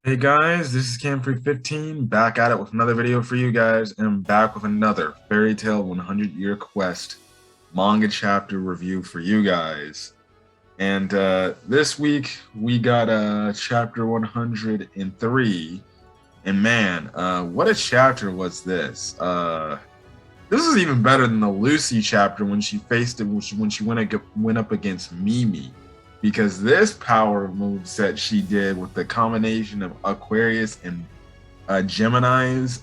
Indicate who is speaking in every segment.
Speaker 1: Hey guys, this is Camfrey15 back at it with another video for you guys, and I'm back with another Fairy Tail 100 Year Quest manga chapter review for you guys. And this week we got chapter 103, and man, what a chapter was this! This is even better than the Lucy chapter when she faced it when she went up against Mimi, because this power move set she did with the combination of Aquarius and Gemini's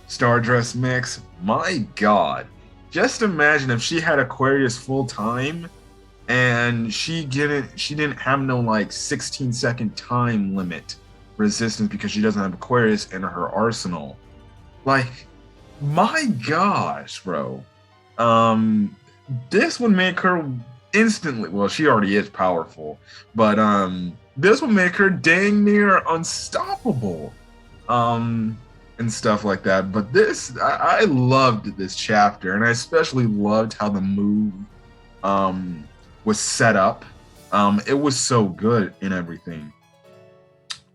Speaker 1: Star Dress mix. My God, just imagine if she had Aquarius full time and she didn't have no like 16-second time limit resistance because she doesn't have Aquarius in her arsenal. Like, my gosh, bro. This would make her instantly, well, she already is powerful, but this would make her dang near unstoppable. And stuff like that. But this, I loved this chapter, and I especially loved how the move was set up. It was so good in everything.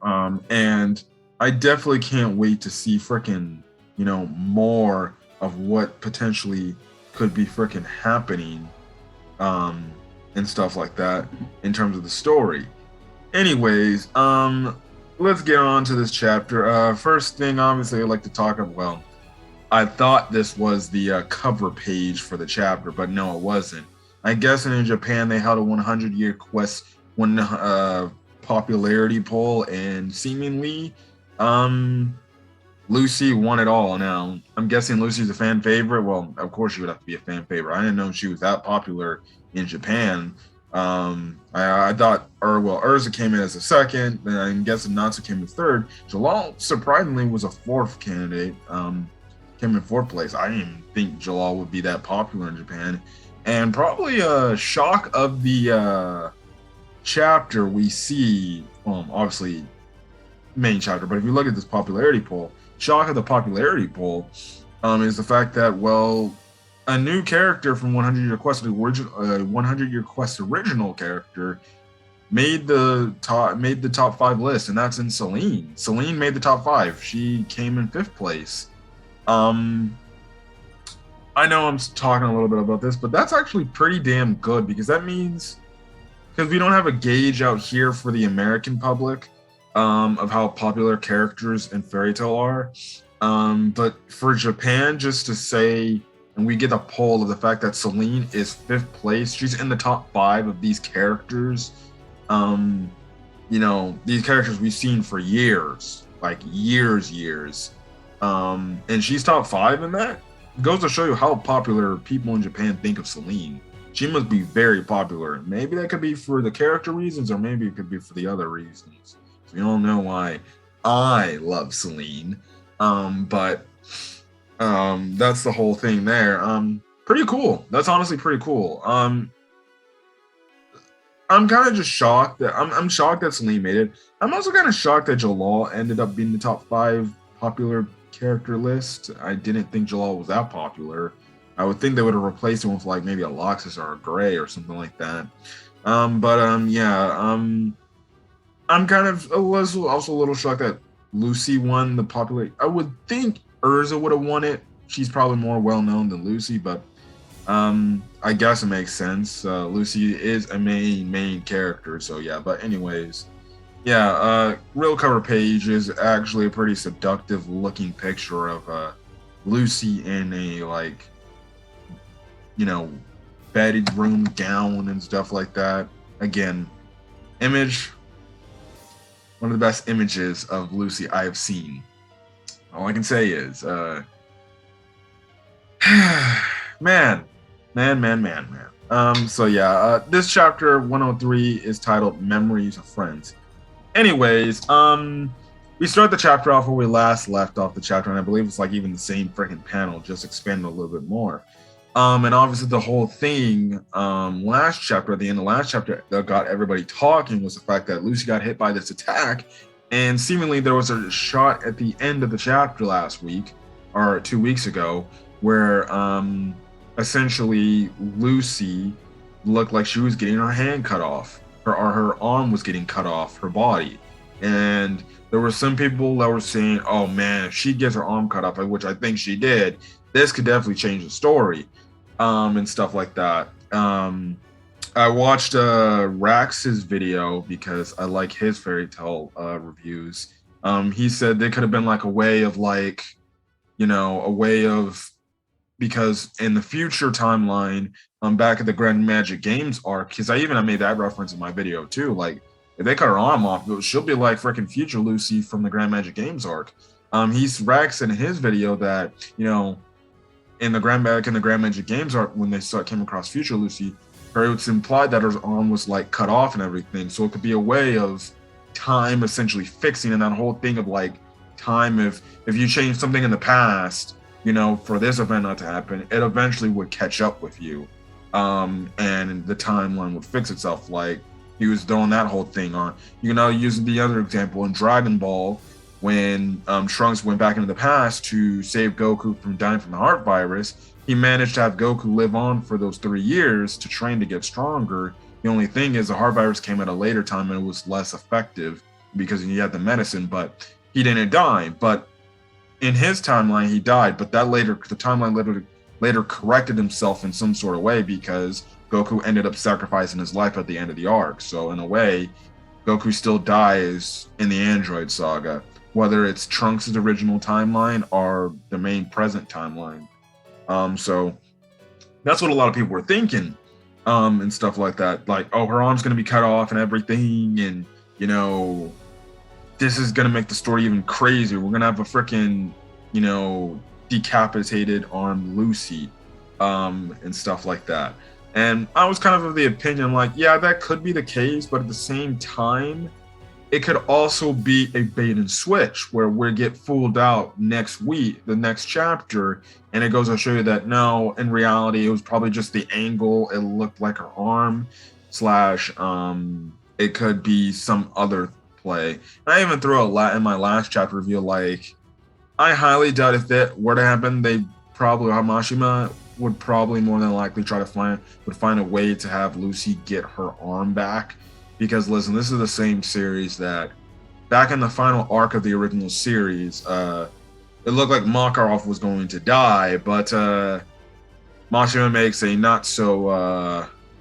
Speaker 1: And I definitely can't wait to see freaking, more of what potentially could be freaking happening, and stuff like that in terms of the story. Anyways, let's get on to this chapter. First thing, obviously, I'd like to talk about, well, I thought this was the cover page for the chapter, but no, it wasn't. I guess in Japan, they held a 100-year quest popularity poll, and seemingly, Lucy won it all. Now, I'm guessing Lucy's a fan favorite. Well, of course she would have to be a fan favorite. I didn't know she was that popular in Japan. I thought, Urza came in as a second, then I'm guessing Natsu came in third. Jalal, surprisingly, was a fourth candidate. Came in fourth place. I didn't even think Jalal would be that popular in Japan. And probably a shock of the chapter we see, obviously, main chapter, but if you look at this popularity poll, shock of the popularity poll is the fact that, well, a new character from 100 Year Quest, 100 Year Quest original character, made the top 5 list, and that's in Celine. Celine made the top 5. She came in 5th place. I know I'm talking a little bit about this, but that's actually pretty damn good, because that means, because we don't have a gauge out here for the American public of how popular characters in Fairy Tail are, but for Japan, just to say, and we get a poll of the fact that Celine is 5th place. She's in the top 5 of these characters. These characters we've seen for years, like years. And she's top 5 in that. It goes to show you how popular people in Japan think of Celine. She must be very popular. Maybe that could be for the character reasons, or maybe it could be for the other reasons. So you all know why I love Celine. But that's the whole thing there. Pretty cool. That's honestly pretty cool. I'm kind of just shocked that I'm shocked that Celine made it. I'm also kind of shocked that Jalal ended up being the top 5 popular character list. I didn't think Jalal was that popular. I would think they would have replaced him with like maybe a Laxus or a Gray or something like that. I'm kind of also a little shocked that Lucy won the popular. I would think Urza would have won it. She's probably more well known than Lucy, but I guess it makes sense. Lucy is a main character, so yeah. But anyways, yeah. Real cover page is actually a pretty seductive looking picture of Lucy in a bedded room gown and stuff like that. Again, image. One of the best images of Lucy I have seen. All I can say is, man. So yeah, this chapter 103 is titled Memories of Friends. Anyways, we start the chapter off where we last left off the chapter, and I believe it's like even the same freaking panel, just expanded a little bit more. And obviously the whole thing, last chapter, at the end of last chapter, that got everybody talking was the fact that Lucy got hit by this attack, and seemingly there was a shot at the end of the chapter last week, or 2 weeks ago, where essentially Lucy looked like she was getting her hand cut off, her arm was getting cut off her body. And there were some people that were saying, oh man, if she gets her arm cut off, which I think she did, this could definitely change the story, and stuff like that. I watched Rax's video because I like his fairy tale reviews. He said there could have been like a way of like, a way of, because in the future timeline, back at the Grand Magic Games arc, because I made that reference in my video too. Like, if they cut her arm off, she'll be like freaking future Lucy from the Grand Magic Games arc. He's Rax in his video that, in the Grand Magic Games arc, when they came across future Lucy, it's implied that her arm was like cut off and everything. So it could be a way of time essentially fixing, and that whole thing of like time, if you change something in the past, for this event not to happen, it eventually would catch up with you, and the timeline would fix itself. Like he was throwing that whole thing on. Using the other example in Dragon Ball, when Trunks went back into the past to save Goku from dying from the heart virus, he managed to have Goku live on for those 3 years to train to get stronger. The only thing is the heart virus came at a later time and it was less effective because he had the medicine, but he didn't die. But in his timeline, he died, but the timeline later corrected himself in some sort of way because Goku ended up sacrificing his life at the end of the arc. So in a way, Goku still dies in the Android Saga, whether it's Trunks' original timeline or the main present timeline. So that's what a lot of people were thinking, and stuff like that. Like, oh, her arm's gonna be cut off and everything, and this is gonna make the story even crazier. We're gonna have a freaking, decapitated armed Lucy, and stuff like that. And I was kind of the opinion, like, yeah, that could be the case, but at the same time, it could also be a bait and switch where we get fooled out next week, the next chapter, and it goes to show you that no, in reality, it was probably just the angle. It looked like her arm / it could be some other play. And I even threw a lot in my last chapter review, like, I highly doubt if that were to happen, Hamashima would probably more than likely find a way to have Lucy get her arm back. Because listen, this is the same series that back in the final arc of the original series, it looked like Makarov was going to die, but Mashima makes a not so,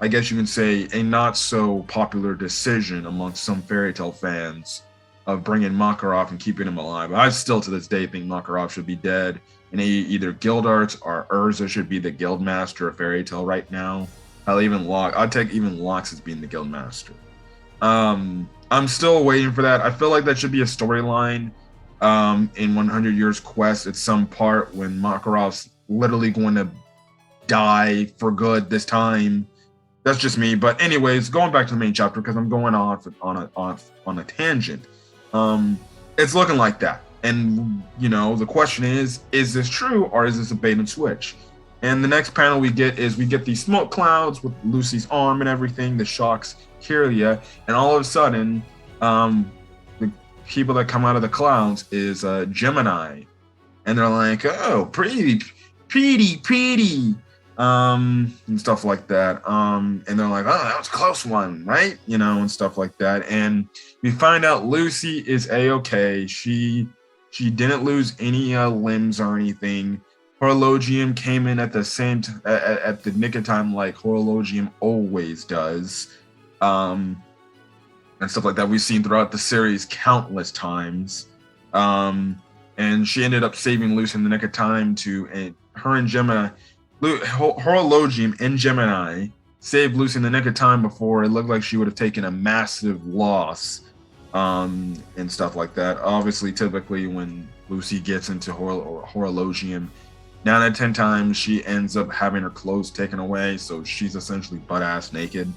Speaker 1: I guess you can say, a not so popular decision amongst some fairy tale fans of bringing Makarov and keeping him alive. I still to this day think Makarov should be dead, and either Guild Arts or Urza should be the guild master of fairy tale right now. I'd take even Locke as being the guild master. I'm still waiting for that. I feel like that should be a storyline in 100 Years Quest at some part when Makarov's literally going to die for good this time. That's just me. But anyways, going back to the main chapter because I'm going off on a tangent. It's looking like that. And the question is this true or is this a bait and switch? And the next panel we get these smoke clouds with Lucy's arm and everything that shocks Kiria, and all of a sudden, the people that come out of the clouds is Gemini, and they're like, "Oh, pretty," and stuff like that. And they're like, "Oh, that was a close one, right?" And stuff like that. And we find out Lucy is a-okay. She didn't lose any limbs or anything. Horologium came in at the same at the nick of time, like Horologium always does, and stuff like that. We've seen throughout the series countless times, and she ended up saving Lucy in the nick of time. Her and Gemini, Horologium and Gemini saved Lucy in the nick of time before it looked like she would have taken a massive loss, and stuff like that. Obviously, typically when Lucy gets into Horologium, 9 out of 10 times she ends up having her clothes taken away, so she's essentially butt-ass naked,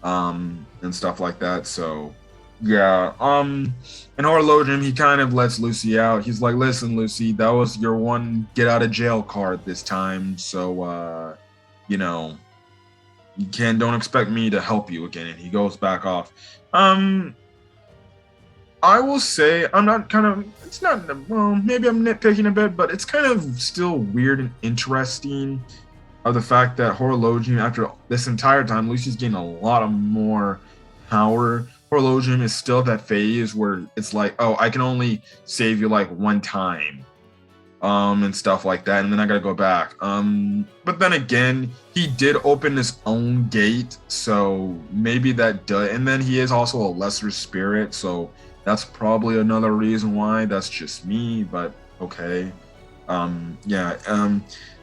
Speaker 1: and stuff like that. So yeah, in Horologium, he kind of lets Lucy out. He's like, "Listen, Lucy, that was your one get out of jail card this time, so don't expect me to help you again." And he goes back off. I will say, maybe I'm nitpicking a bit, but it's kind of still weird and interesting of the fact that Horologium, after this entire time, Lucy's gained a lot of more power Horologium is still that phase where it's like, oh, I can only save you like one time, and stuff like that, and then I gotta go back. But then again, he did open his own gate, so maybe that does. And then he is also a lesser spirit, so that's probably another reason why. That's just me, but okay. Yeah.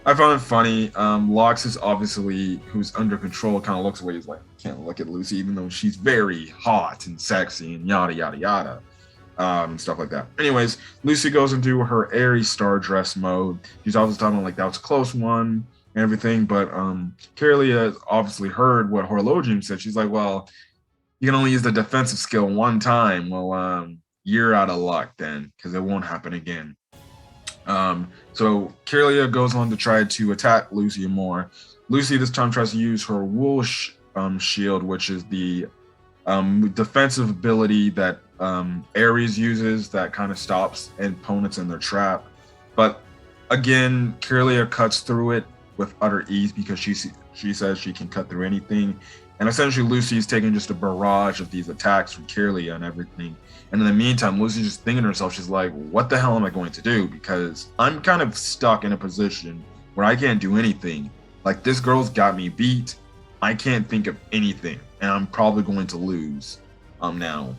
Speaker 1: I found it funny. Laxus, obviously, who's under control, kind of looks away. He's like, can't look at Lucy, even though she's very hot and sexy and yada yada yada. Stuff like that. Anyways, Lucy goes into her airy star dress mode. She's obviously talking like that was a close one and everything, but Kiria obviously heard what Horologium said. She's like, well, you can only use the defensive skill one time. Well, you're out of luck then, because it won't happen again. So Kiria goes on to try to attack Lucy more. Lucy this time tries to use her wool shield, which is the defensive ability that Ares uses that kind of stops opponents in their trap. But again, Kiria cuts through it with utter ease because she says she can cut through anything. And essentially, Lucy's taking just a barrage of these attacks from Kiria and everything. And in the meantime, Lucy's just thinking to herself, she's like, what the hell am I going to do? Because I'm kind of stuck in a position where I can't do anything. Like, this girl's got me beat. I can't think of anything. And I'm probably going to lose now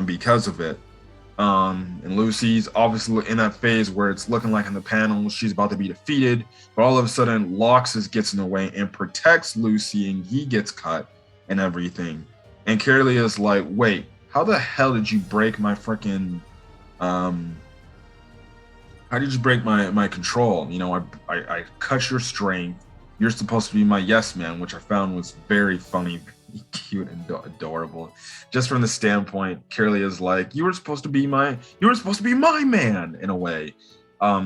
Speaker 1: because of it. And Lucy's obviously in that phase where it's looking like in the panel she's about to be defeated. But all of a sudden, Laxus gets in the way and protects Lucy, and he gets cut and everything. And Kiria is like, wait, how the hell did you break my freaking how did you break my control? You know, I cut your strength. You're supposed to be my yes man, which I found was very funny, cute and adorable. Just from the standpoint, Kiria is like, you were supposed to be my man in a way.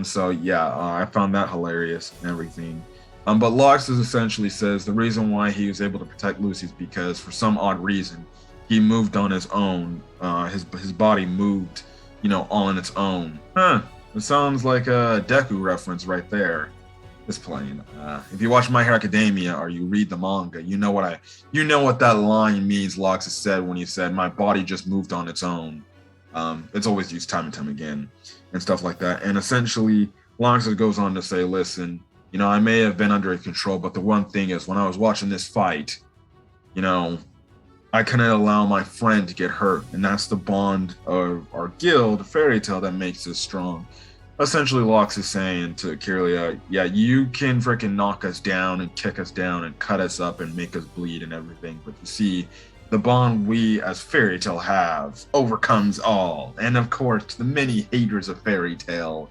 Speaker 1: So yeah, I found that hilarious and everything. But Laxus essentially says the reason why he was able to protect Lucy is because for some odd reason he moved on his own. His body moved, you know, on its own. Huh? It sounds like a Deku reference right there. Just playing. If you watch My Hero Academia or you read the manga, you know what that line means. Laxus said when he said, "My body just moved on its own." It's always used time and time again, and stuff like that. And essentially, Laxus goes on to say, "Listen, you know, I may have been under control, but the one thing is, when I was watching this fight, you know, I couldn't allow my friend to get hurt, and that's the bond of our guild, Fairy Tail, that makes us strong." Essentially, Laxus is saying to Kiria, yeah, you can freaking knock us down and kick us down and cut us up and make us bleed and everything, but you see, the bond we as Fairy Tail have overcomes all. And of course, the many haters of Fairy Tail,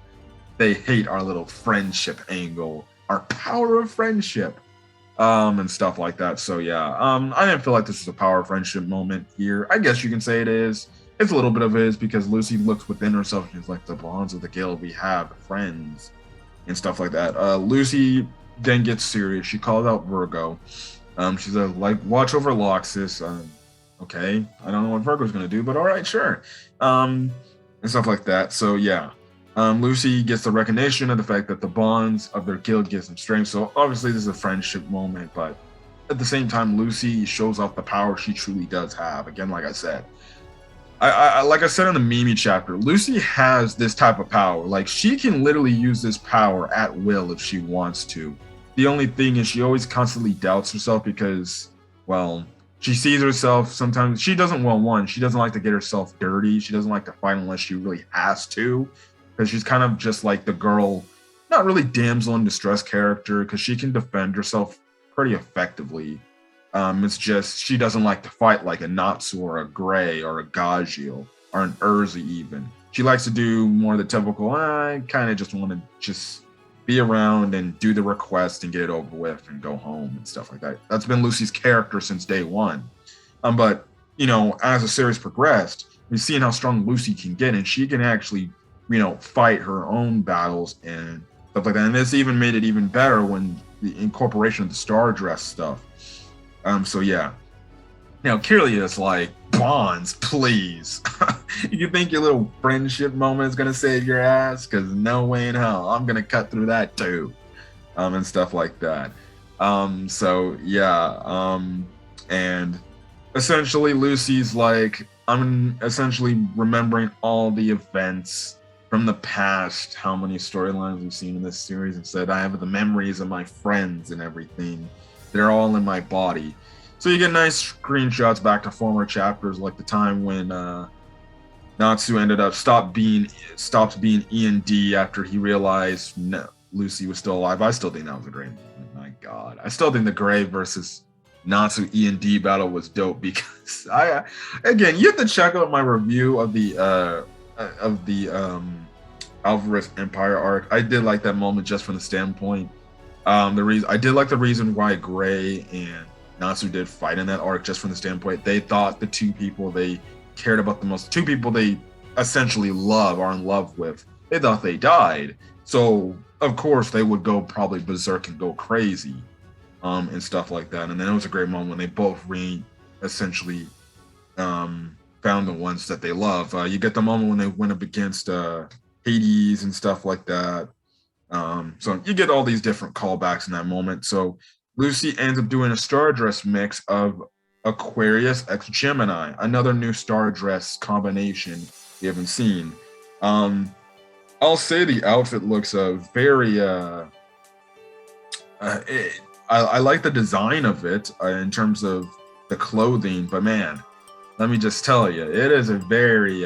Speaker 1: they hate our little friendship angle, our power of friendship, and stuff like that. So yeah, I didn't feel like this was a power of friendship moment here. I guess you can say it is. It's a little bit of it is because Lucy looks within herself and she's like, the bonds of the guild we have, friends, and stuff like that. Lucy then gets serious. She calls out Virgo. She's like, watch over Laxus. Okay, I don't know what Virgo's gonna do, but all right, sure, and stuff like that. So yeah, Lucy gets the recognition of the fact that the bonds of their guild gives them strength. So obviously this is a friendship moment, but at the same time, Lucy shows off the power she truly does have. Again, like I said, like I said in the Mimi chapter, Lucy has this type of power. Like, she can literally use this power at will if she wants to. The only thing is she always constantly doubts herself because, well, she sees herself sometimes. She doesn't, well, one, she doesn't like to get herself dirty. She doesn't like to fight unless she really has to, because she's kind of just like the girl, not really damsel in distress character, because she can defend herself pretty effectively. It's just she doesn't like to fight like a Natsu or a Gray or a Gagio or an Urza even. She likes to do more of the typical, I kind of just want to just be around and do the request and get it over with and go home and stuff like that. That's been Lucy's character since day one. But, you know, as the series progressed, we've seen how strong Lucy can get, and she can actually, you know, fight her own battles and stuff like that. And this even made it even better when the incorporation of the star dress stuff. So yeah. Now Kiria is like, bonds, please. You think your little friendship moment is gonna save your ass? Because no way in hell, I'm gonna cut through that too, and stuff like that. So yeah, and essentially Lucy's like, I'm essentially remembering all the events from the past, how many storylines we've seen in this series, and said I have the memories of my friends and everything. They're all in my body. So you get nice screenshots back to former chapters, like the time when Natsu ended up stopped being E&D after he realized no, Lucy was still alive. I still think that was a great moment. My God, I still think the Gray versus Natsu E&D battle was dope because again, you have to check out my review of the Alvarez Empire arc. I did like that moment just from the standpoint. The reason I did like the reason why Gray and Natsu did fight in that arc, just from the standpoint they thought the two people they cared about the most, two people they essentially are in love with, they thought they died. So of course they would go probably berserk and go crazy, and stuff like that. And then it was a great moment when they both essentially found the ones that they love. You get the moment when they went up against Hades and stuff like that. So you get all these different callbacks in that moment. So Lucy ends up doing a Stardress mix of Aquarius x Gemini, another new Stardress combination we haven't seen. I'll say the outfit looks very I like the design of it in terms of the clothing, but man, let me just tell you, it is a very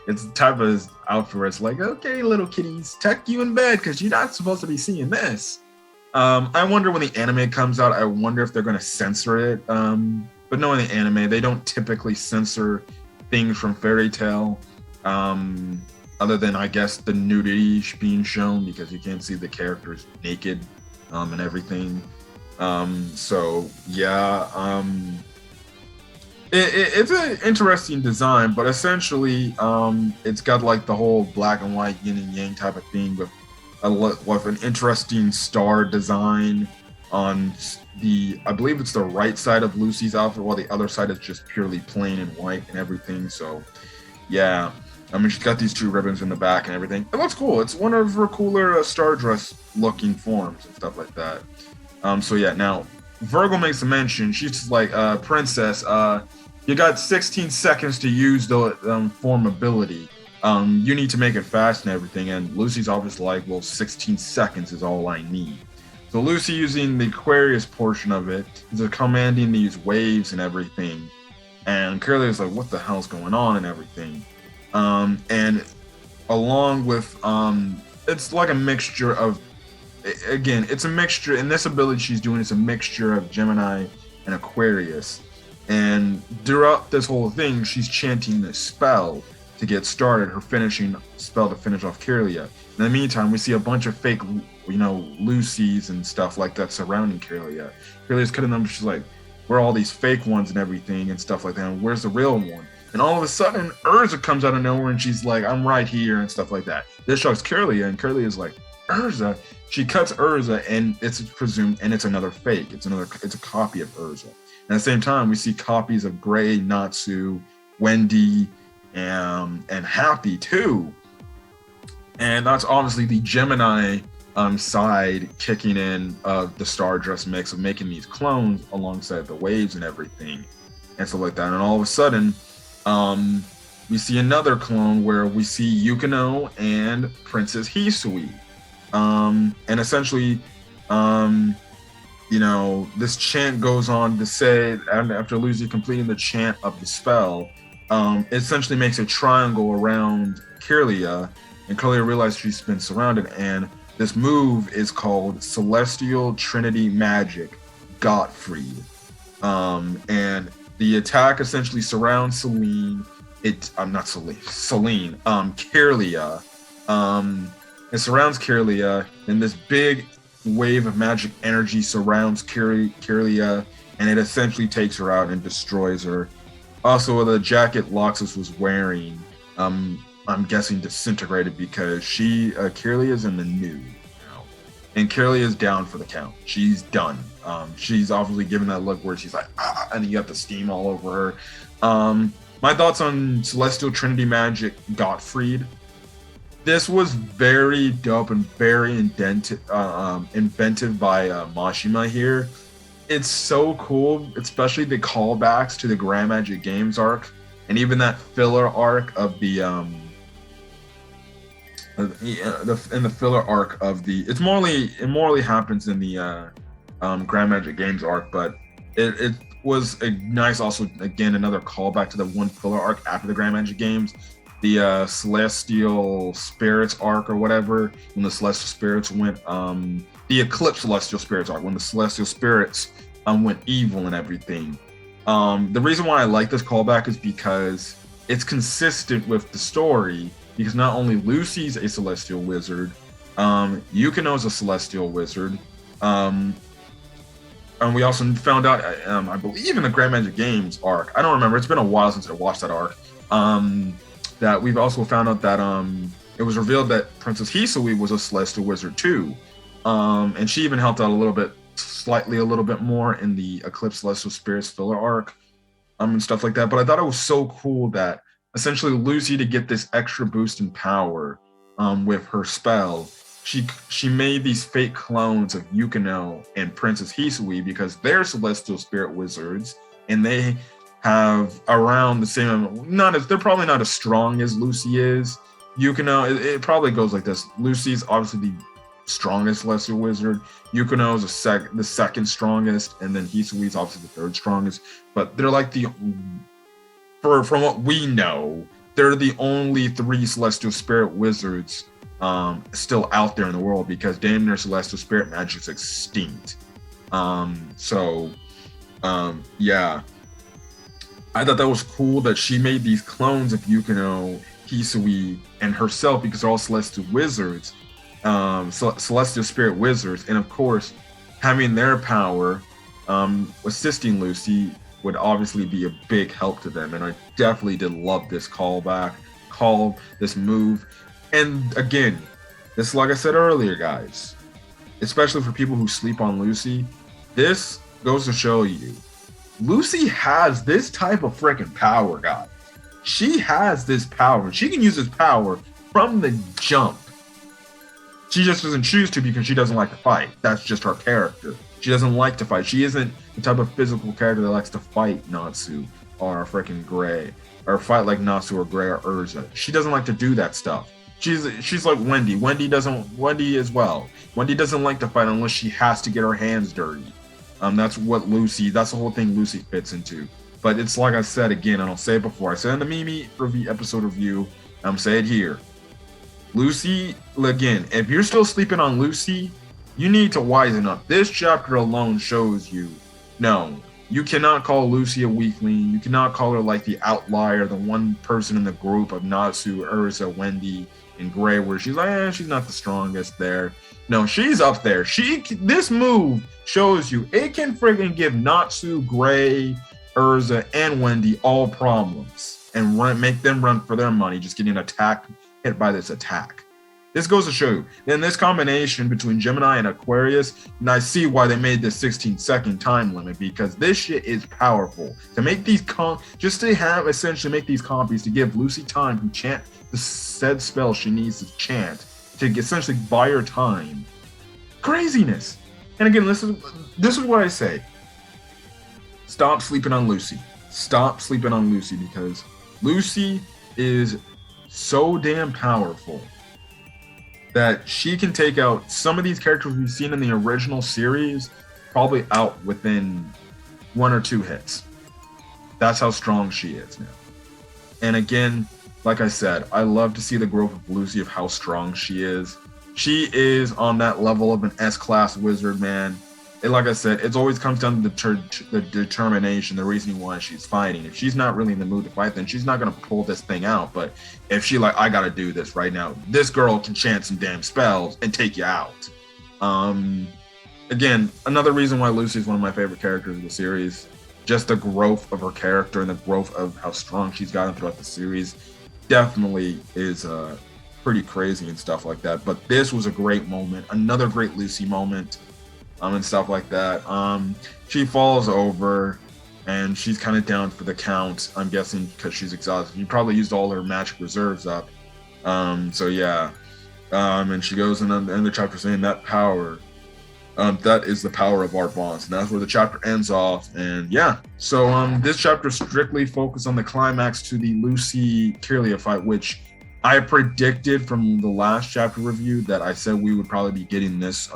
Speaker 1: it's the type of outfit where it's like, okay, little kitties, tuck you in bed because you're not supposed to be seeing this. I wonder when the anime comes out, I wonder if they're going to censor it. But knowing the anime, they don't typically censor things from Fairy Tail, other than, I guess, the nudity being shown because you can't see the characters naked and everything. So, yeah, it's an interesting design, but essentially, it's got like the whole black and white yin and yang type of thing with an interesting star design on I believe it's the right side of Lucy's outfit, while the other side is just purely plain and white and everything. So, yeah, I mean, she's got these two ribbons in the back and everything. It looks cool. It's one of her cooler Stardress looking forms and stuff like that. So yeah, now Virgo makes a mention. She's just like, Princess, you got 16 seconds to use the form ability. You need to make it fast and everything. And Lucy's obviously like, well, 16 seconds is all I need. So Lucy, using the Aquarius portion of it, is commanding these waves and everything. And Kiria is like, what the hell's going on and everything. And along with, it's like a mixture of, again, it's a mixture, in this ability she's doing, it's a mixture of Gemini and Aquarius. And throughout this whole thing, she's chanting this spell to get started, her finishing spell to finish off Kiria. In the meantime, we see a bunch of fake, Lucy's and stuff like that surrounding Kiria. Kiria's cutting them, she's like, where are all these fake ones and everything and stuff like that, and where's the real one? And all of a sudden, Urza comes out of nowhere and she's like, I'm right here and stuff like that. This shocks Kiria, and Kiria is like, Urza? She cuts Urza, and it's presumed, and it's another fake. It's a copy of Urza. And at the same time, we see copies of Gray, Natsu, Wendy, and Happy too. And that's obviously the Gemini side kicking in the Stardress mix of making these clones alongside the waves and everything and stuff like that. And all of a sudden, we see another clone where we see Yukino and Princess Hisui. And essentially, this chant goes on to say, after Lucy completing the chant of the spell, it essentially makes a triangle around Kiria, and Kiria realizes she's been surrounded, and this move is called Celestial Trinity Magic Gottfried. And the attack essentially surrounds Kiria. It surrounds Kiria, and this big wave of magic energy surrounds Kiria, and it essentially takes her out and destroys her. Also, the jacket Laxus was wearing, I'm guessing disintegrated because Kiria is in the nude now, and Kiria is down for the count. She's done. She's obviously given that look where she's like, and you have the steam all over her. My thoughts on Celestial Trinity Magic Gottfried. This was very dope and very inventive by Mashima here. it's so cool, especially the callbacks to the Grand Magic Games arc, and even that filler arc of the in the filler arc of the it morally happens in the Grand Magic Games arc, but it was a nice, also again another callback to the one filler arc after the Grand Magic Games, the Celestial Spirits arc or whatever, when the Celestial Spirits went the Eclipse Celestial Spirits arc, when the Celestial Spirits went evil and everything. The reason why I like this callback is because it's consistent with the story, because not only Lucy's a Celestial Wizard, Yukino's a Celestial Wizard, and we also found out, I believe in the Grand Magic Games arc, I don't remember, it's been a while since I watched that arc, that we've also found out that it was revealed that Princess Hisui was a Celestial Wizard too. And she even helped out a little bit more in the Eclipse Celestial Spirits filler arc, and stuff like that. But I thought it was so cool that essentially Lucy, to get this extra boost in power with her spell, she made these fake clones of Yukino and Princess Hisui, because they're Celestial Spirit Wizards and they have around the same, they're probably not as strong as Lucy is. Yukino, it probably goes like this: Lucy's obviously the strongest Celestial Wizard, Yukino is the second strongest, and then Hisui's obviously the third strongest. But they're like from what we know, they're the only 3 Celestial Spirit Wizards still out there in the world, because damn near Celestial Spirit magic's extinct. Yeah, I thought that was cool that she made these clones of Yukino, Hisui, and herself, because they're all Celestial Wizards, Celestial Spirit Wizards, and of course, having their power, assisting Lucy, would obviously be a big help to them. And I definitely did love this this move. And again, this, like I said earlier, guys, especially for people who sleep on Lucy, this goes to show you, Lucy has this type of freaking power, guys. She has this power. She can use this power from the jump. She just doesn't choose to, because she doesn't like to fight. That's just her character. She doesn't like to fight. She isn't the type of physical character that likes to fight Natsu or freaking Gray, or fight like Natsu or Gray or Urza. She doesn't like to do that stuff. She's like Wendy. Wendy as well. Wendy doesn't like to fight unless she has to get her hands dirty. That's the whole thing Lucy fits into. But it's like I said again, and I'll say it before, I said in the Mimi episode review, I'm saying it here. Lucy, again, if you're still sleeping on Lucy, you need to wisen up. This chapter alone shows you, no, you cannot call Lucy a weakling. You cannot call her like the outlier, the one person in the group of Natsu, Ursa, Wendy, and Gray, where she's like, she's not the strongest there. No, she's up there. This move shows you it can friggin' give Natsu, Gray, Urza, and Wendy all problems, and make them run for their money, just getting hit by this attack. This goes to show you, in this combination between Gemini and Aquarius, and I see why they made this 16-second time limit, because this shit is powerful. To make these essentially make these copies, to give Lucy time to chant the said spell she needs to chant, to essentially buy her time. Craziness. And again, this is what I say. Stop sleeping on Lucy. Stop sleeping on Lucy, because Lucy is so damn powerful that she can take out some of these characters we've seen in the original series probably out within 1 or 2 hits. That's how strong she is now. And again, like I said, I love to see the growth of Lucy, of how strong she is. She is on that level of an S-class wizard, man. And like I said, it always comes down to the determination, the reasoning why she's fighting. If she's not really in the mood to fight, then she's not going to pull this thing out. But if she I got to do this right now, this girl can chant some damn spells and take you out. Again, another reason why Lucy is one of my favorite characters of the series. Just the growth of her character and the growth of how strong she's gotten throughout the series definitely is pretty crazy and stuff like that. But this was a great moment, another great Lucy moment. And stuff like that. She falls over, and she's kind of down for the count, I'm guessing because she's exhausted. She probably used all her magic reserves up. So yeah. And she goes in the chapter saying that power That is the power of our bonds, and that's where the chapter ends off. And yeah, so this chapter strictly focused on the climax to the Lucy Kiria fight, which I predicted from the last chapter review that I said we would probably be getting this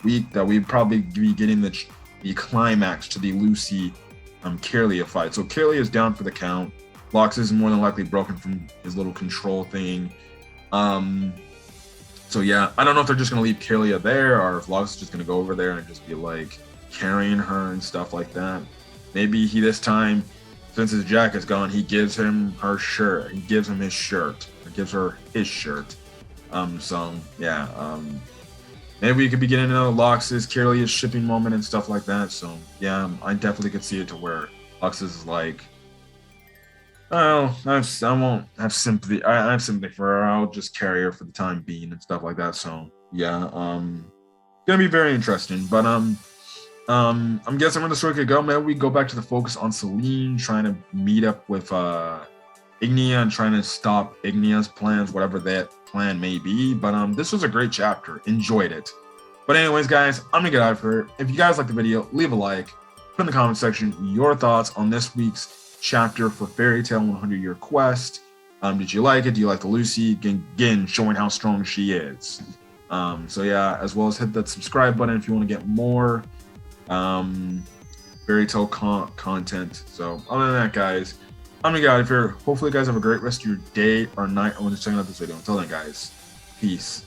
Speaker 1: week, that we'd probably be getting the climax to the Lucy Kiria fight. So Kiria is down for the count. Laxus is more than likely broken from his little control thing. So yeah, I don't know if they're just gonna leave Kiria there, or if Laxus is just gonna go over there and just be like carrying her and stuff like that. Maybe he this time, since his jacket's gone, he gives him her shirt. He gives him his shirt. Or gives her his shirt. So yeah. Maybe we could be getting another Laxus, Kiria's shipping moment and stuff like that. So yeah, I definitely could see it to where Laxus is like, oh, I won't have sympathy. I have sympathy for her. I'll just carry her for the time being and stuff like that. So yeah, gonna be very interesting. But I'm guessing where the story could go. Maybe we go back to the focus on Celine trying to meet up with Ignia and trying to stop Ignia's plans, whatever that plan may be. But this was a great chapter. Enjoyed it. But anyways, guys, I'm gonna get out of here. If you guys like the video, leave a like. Put in the comment section your thoughts on this week's chapter for Fairy Tail 100 Year Quest. Did you like it? Do you like the Lucy? Again, showing how strong she is. So yeah, as well as hit that subscribe button if you want to get more Fairy Tail content. So other than that, guys, I'm gonna get out of here. Hopefully you guys have a great rest of your day or night or when you're checking out this video. Until then, guys, peace.